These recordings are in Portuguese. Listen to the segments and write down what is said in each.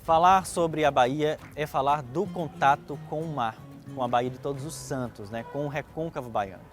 Falar sobre a Bahia é falar do contato com o mar, com a Baía de Todos os Santos, com o Recôncavo Baiano.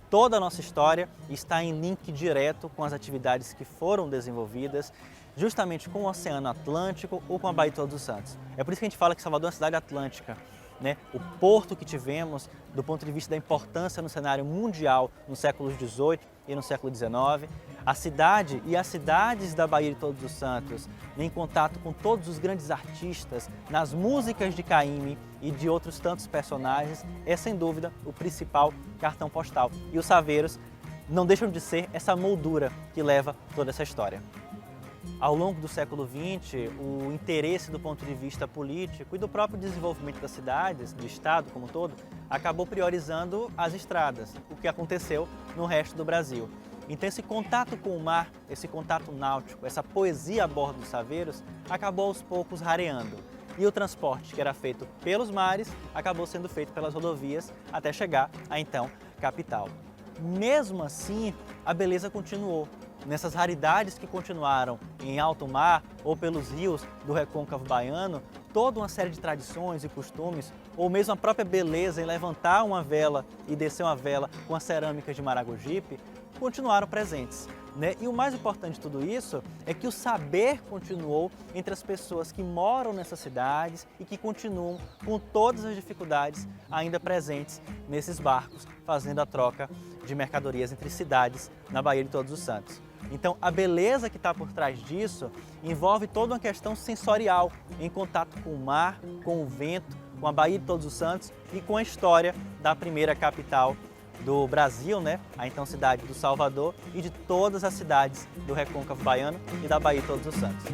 Toda a nossa história está em link direto com as atividades que foram desenvolvidas justamente com o Oceano Atlântico ou com a Baía de Todos os Santos. É por isso que a gente fala que Salvador é uma cidade atlântica. O porto que tivemos do ponto de vista da importância no cenário mundial no século XVIII e no século XIX, a cidade e as cidades da Baía de Todos os Santos, em contato com todos os grandes artistas, nas músicas de Caymmi e de outros tantos personagens, é sem dúvida o principal cartão postal. E os saveiros não deixam de ser essa moldura que leva toda essa história. Ao longo do século XX, o interesse do ponto de vista político e do próprio desenvolvimento das cidades, do Estado como um todo, acabou priorizando as estradas, o que aconteceu no resto do Brasil. Então esse contato com o mar, esse contato náutico, essa poesia a bordo dos saveiros, acabou aos poucos rareando. E o transporte que era feito pelos mares, acabou sendo feito pelas rodovias até chegar à então capital. Mesmo assim, a beleza continuou. Nessas raridades que continuaram em alto mar ou pelos rios do Recôncavo Baiano, toda uma série de tradições e costumes, ou mesmo a própria beleza em levantar uma vela e descer uma vela com as cerâmicas de Maragogipe, continuaram presentes. E o mais importante de tudo isso é que o saber continuou entre as pessoas que moram nessas cidades e que continuam com todas as dificuldades ainda presentes nesses barcos, fazendo a troca de mercadorias entre cidades na Baía de Todos os Santos. Então, a beleza que está por trás disso envolve toda uma questão sensorial, em contato com o mar, com o vento, com a Baía de Todos os Santos e com a história da primeira capital do Brasil, a então cidade do Salvador, e de todas as cidades do Recôncavo Baiano e da Baía de Todos os Santos.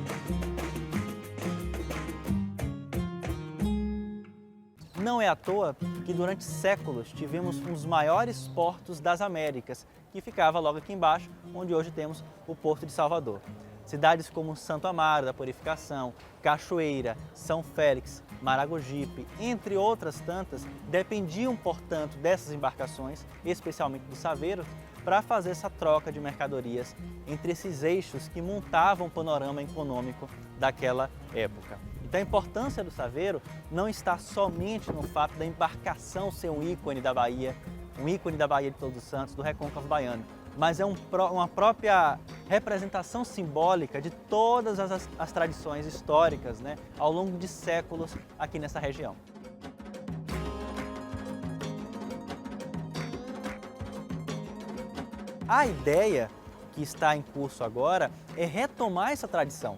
Não é à toa que durante séculos tivemos um dos maiores portos das Américas, que ficava logo aqui embaixo, onde hoje temos o Porto de Salvador. Cidades como Santo Amaro da Purificação, Cachoeira, São Félix, Maragogipe, entre outras tantas, dependiam, portanto, dessas embarcações, especialmente dos saveiros, para fazer essa troca de mercadorias entre esses eixos que montavam o panorama econômico daquela época. Então a importância do saveiro não está somente no fato da embarcação ser um ícone da Bahia, um ícone da Baía de Todos os Santos, do Recôncavo Baiano, mas é uma própria representação simbólica de todas as tradições históricas ao longo de séculos aqui nessa região. A ideia que está em curso agora é retomar essa tradição,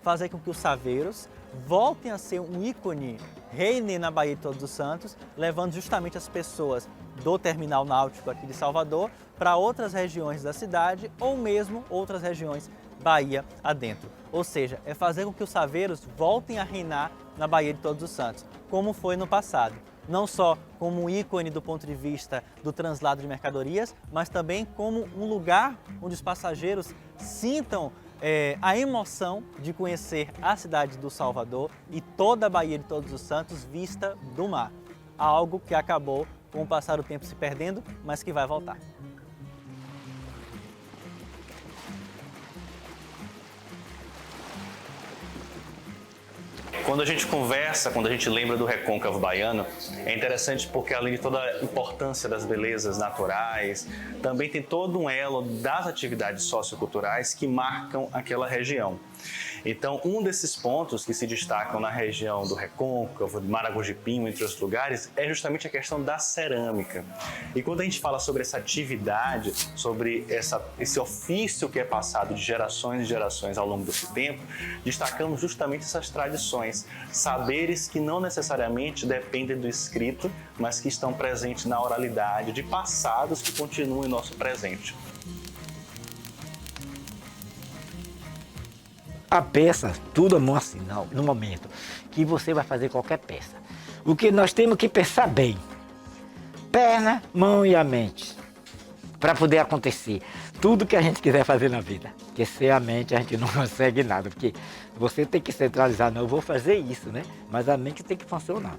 fazer com que os saveiros voltem a ser um ícone, reinem na Baía de Todos os Santos, levando justamente as pessoas do terminal náutico aqui de Salvador para outras regiões da cidade ou mesmo outras regiões Bahia adentro. Ou seja, é fazer com que os saveiros voltem a reinar na Baía de Todos os Santos, como foi no passado. Não só como um ícone do ponto de vista do translado de mercadorias, mas também como um lugar onde os passageiros sintam a emoção de conhecer a cidade do Salvador e toda a Baía de Todos os Santos vista do mar. Algo que acabou com o passar do tempo se perdendo, mas que vai voltar. Quando a gente conversa, quando a gente lembra do Recôncavo Baiano, é interessante porque além de toda a importância das belezas naturais, também tem todo um elo das atividades socioculturais que marcam aquela região. Então, um desses pontos que se destacam na região do Recôncavo, de Maragogipe, entre outros lugares, é justamente a questão da cerâmica. E quando a gente fala sobre essa atividade, sobre esse ofício que é passado de gerações e gerações ao longo desse tempo, destacamos justamente essas tradições, saberes que não necessariamente dependem do escrito, mas que estão presentes na oralidade, de passados que continuam em nosso presente. A peça, tudo assim, no momento que você vai fazer qualquer peça. O que nós temos que pensar bem, perna, mão e a mente, para poder acontecer tudo que a gente quiser fazer na vida. Porque sem a mente a gente não consegue nada, porque você tem que centralizar, não, eu vou fazer isso, mas a mente tem que funcionar.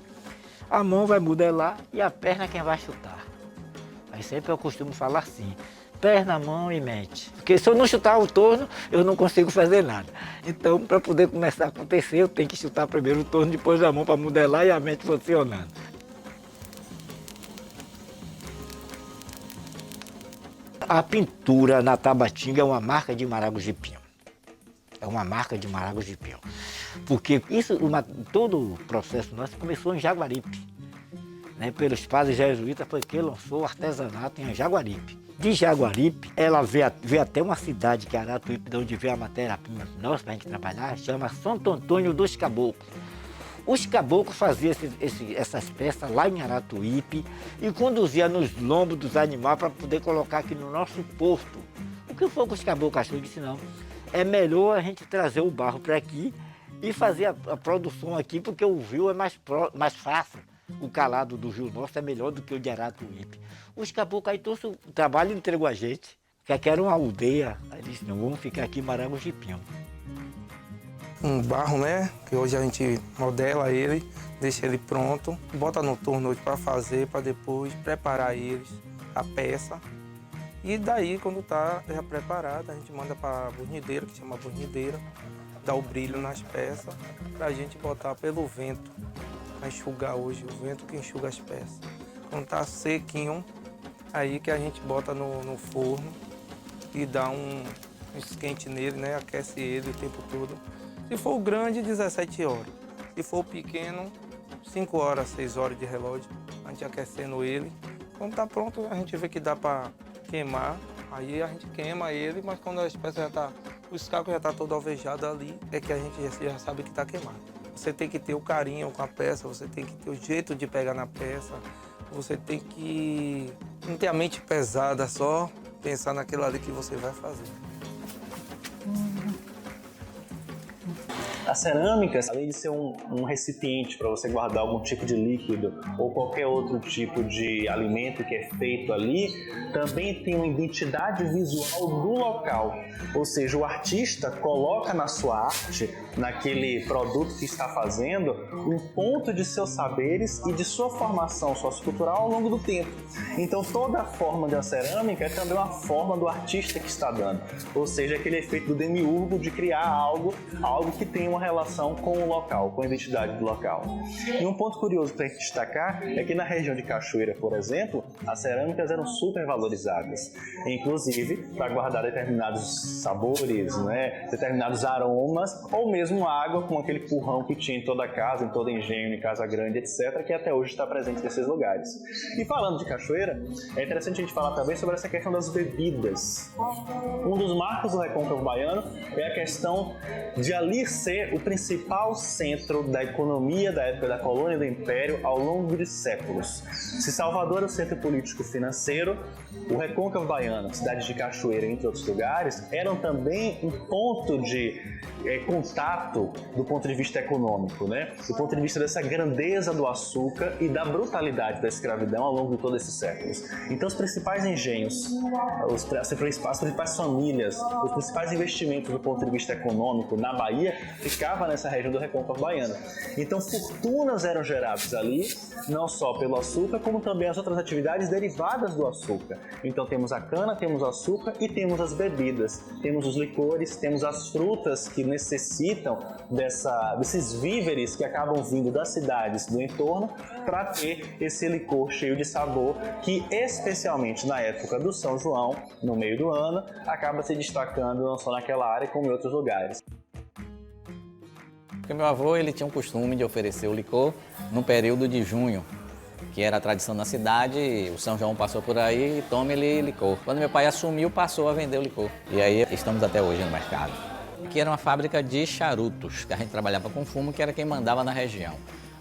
A mão vai modelar e a perna é quem vai chutar. Aí sempre eu costumo falar assim, perna, mão e mente. Porque se eu não chutar o torno, eu não consigo fazer nada. Então, para poder começar a acontecer, eu tenho que chutar primeiro o torno, depois a mão para modelar e a mente funcionando. A pintura na Tabatinga é uma marca de Maragogi-Pinho. É uma marca de Maragogi-Pinho. Porque todo o processo nosso começou em Jaguaripe. Né? Pelos padres jesuítas foi que lançou o artesanato em Jaguaripe. De Jaguaripe, ela veio até uma cidade que é Aratuípe, de onde veio a matéria-prima nossa para a gente trabalhar, chama Santo Antônio dos Caboclos. Os caboclos faziam essas peças lá em Aratuípe e conduziam nos lombos dos animais para poder colocar aqui no nosso porto. O que foi que os caboclos achou? Eu disse, não, é melhor a gente trazer o barro para aqui e fazer a produção aqui, porque o rio é mais fácil. O calado do rio nosso é melhor do que o de Aratuípe. Os caboclos aí trouxeram o trabalho e entregou a gente, que aqui era uma aldeia. Aí disse, não, vamos ficar aqui em Maragogi-Pinho. Um barro, né? Que hoje a gente modela ele, deixa ele pronto, bota no torno hoje para fazer, para depois preparar eles, a peça. E daí, quando tá já preparado, a gente manda para a burnideira, que chama burnideira, dá o brilho nas peças, para a gente botar pelo vento, para enxugar hoje, o vento que enxuga as peças. Quando tá sequinho, aí que a gente bota no forno e dá um esquente nele, né? Aquece ele o tempo todo. Se for o grande, 17 horas. Se for o pequeno, 5 horas, 6 horas de relógio, a gente aquecendo ele. Quando está pronto, a gente vê que dá para queimar. Aí a gente queima ele, mas quando a peça já está, o escaco já está todo alvejado ali, é que a gente já sabe que está queimado. Você tem que ter o carinho com a peça, você tem que ter o jeito de pegar na peça, você tem que não ter a mente pesada, só pensar naquilo ali que você vai fazer. A cerâmica, além de ser um recipiente para você guardar algum tipo de líquido ou qualquer outro tipo de alimento que é feito ali, também tem uma identidade visual do local. Ou seja, o artista coloca na sua arte, naquele produto que está fazendo, um ponto de seus saberes e de sua formação sociocultural ao longo do tempo. Então toda a forma da cerâmica é também uma forma do artista que está dando. Ou seja, aquele efeito do demiurgo de criar algo que tem uma relação com o local, com a identidade do local. E um ponto curioso para destacar é que na região de Cachoeira, por exemplo, as cerâmicas eram super valorizadas, inclusive para guardar determinados sabores, né, determinados aromas, ou mesmo água, com aquele currão que tinha em toda casa, em todo engenho, em casa grande, etc., que até hoje está presente nesses lugares. E falando de Cachoeira, é interessante a gente falar também sobre essa questão das bebidas. Um dos marcos do Recôncavo Baiano é a questão de ali ser o principal centro da economia da época da colônia e do império ao longo de séculos. Se Salvador é o centro político-financeiro, o Recôncavo Baiano, a cidade de Cachoeira, entre outros lugares, eram também um ponto de contato do ponto de vista econômico, né? Do ponto de vista dessa grandeza do açúcar e da brutalidade da escravidão ao longo de todos esses séculos. Então, os principais engenhos, as principais famílias, os principais investimentos do ponto de vista econômico na Bahia ficava nessa região do Recôncavo Baiano. Então, fortunas eram geradas ali, não só pelo açúcar, como também as outras atividades derivadas do açúcar. Então, temos a cana, temos o açúcar e temos as bebidas, temos os licores, temos as frutas que necessitam desses víveres que acabam vindo das cidades do entorno para ter esse licor cheio de sabor que, especialmente na época do São João, no meio do ano, acaba se destacando não só naquela área como em outros lugares. Porque meu avô ele tinha um costume de oferecer o licor no período de junho, que era a tradição na cidade, o São João passou por aí e tome-lhe licor. Quando meu pai assumiu, passou a vender o licor. E aí estamos até hoje no mercado. Que era uma fábrica de charutos, que a gente trabalhava com fumo, que era quem mandava na região.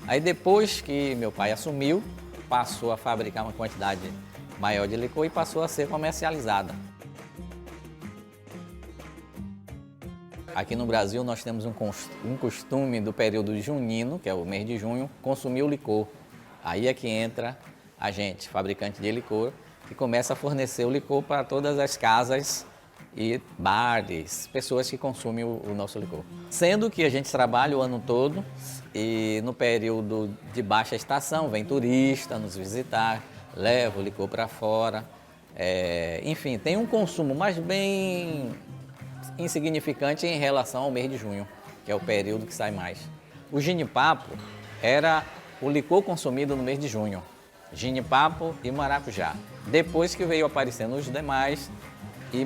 Aí depois que meu pai assumiu, passou a fabricar uma quantidade maior de licor e passou a ser comercializada. Aqui no Brasil nós temos um costume do período junino, que é o mês de junho, consumir o licor. Aí é que entra a gente, fabricante de licor, que começa a fornecer o licor para todas as casas e bares, pessoas que consomem o nosso licor. Sendo que a gente trabalha o ano todo e no período de baixa estação vem turista nos visitar, leva o licor para fora Enfim, tem um consumo, mas bem insignificante em relação ao mês de junho, que é o período que sai mais. O jenipapo era o licor consumido no mês de junho, jenipapo e maracujá. Depois que veio aparecendo os demais,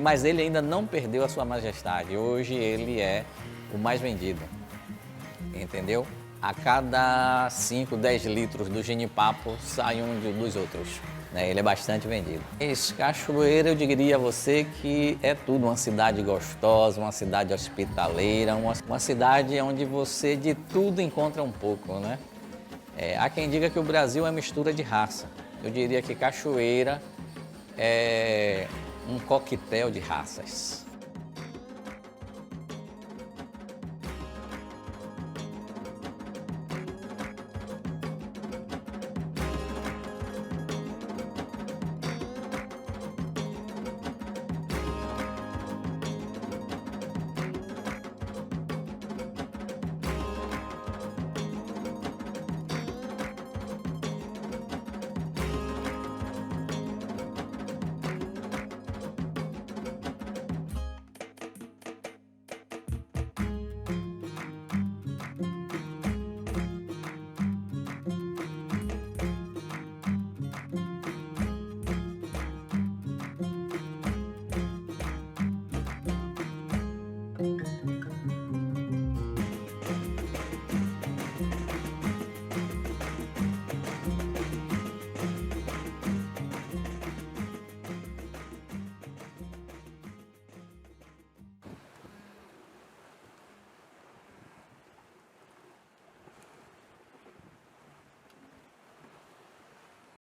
mas ele ainda não perdeu a sua majestade. Hoje ele é o mais vendido, entendeu? A cada 5, 10 litros do jenipapo sai um dos outros. Ele é bastante vendido. Cachoeira, eu diria a você que é tudo, uma cidade gostosa, uma cidade hospitaleira, uma cidade onde você de tudo encontra um pouco, né? Há quem diga que o Brasil é mistura de raça. Eu diria que Cachoeira é um coquetel de raças.